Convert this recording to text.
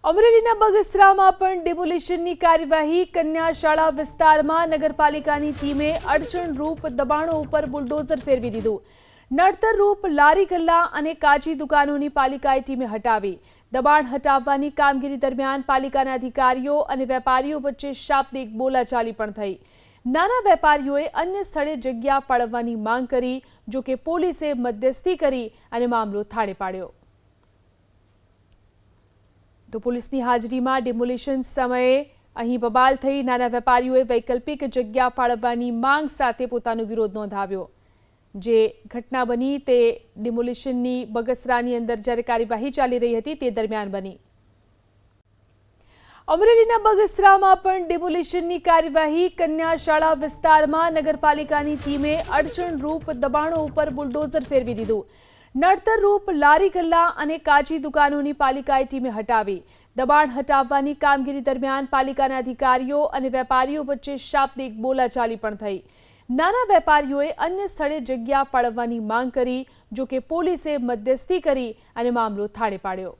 અમરેલીના બગસરામાં પણ ડિમોલિશનની કાર્યવાહી કન્યા શાળા વિસ્તારમાં નગરપાલિકાની ટીમે અડચણરૂપ દબાણો ઉપર બુલડોઝર ફેરવી દીધું। નડતરરૂપ લારી ગલ્લા અને કાચી દુકાનોની પાલિકાએ ટીમે હટાવી। દબાણ હટાવવાની કામગીરી દરમિયાન પાલિકાના અધિકારીઓ અને વેપારીઓ વચ્ચે શાબ્દિક બોલાચાલી પણ થઈ। નાના વેપારીઓએ અન્ય સ્થળે જગ્યા ફાળવવાની માંગ કરી, જો કે પોલીસે મધ્યસ્થી કરી અને મામલો થાળે પાડ્યો। તો પોલીસની હાજરીમાં ડિમોલિશન સમયે અહીં બબાલ થઈ નાના વેપારીઓએ વૈકલ્પિક જગ્યા ફાળવવાની માંગ સાથે પોતાનો વિરોધ નોંધાવ્યો। જે ઘટના બની તે ડિમોલિશનની બગસરાની અંદર જ્યારે કાર્યવાહી ચાલી રહી હતી તે દરમિયાન બની। અમરેલીના બગસરામાં પણ ડિમોલિશનની કાર્યવાહી કન્યા શાળા વિસ્તારમાં નગરપાલિકાની ટીમે અડચણરૂપ દબાણો ઉપર બુલડોઝર ફેરવી દીધું। નડતરરૂપ લારી ગલ્લા અને કાચી દુકાનોની પાલિકાએ ટીમે હટાવી। દબાણ હટાવવાની કામગીરી દરમિયાન પાલિકાના અધિકારીઓ અને વેપારીઓ વચ્ચે શાબ્દિક બોલાચાલી પણ થઈ। નાના વેપારીઓએ અન્ય સ્થળે જગ્યા ફાળવવાની માંગ કરી, જો કે પોલીસે મધ્યસ્થી કરી અને મામલો થાળે પાડ્યો।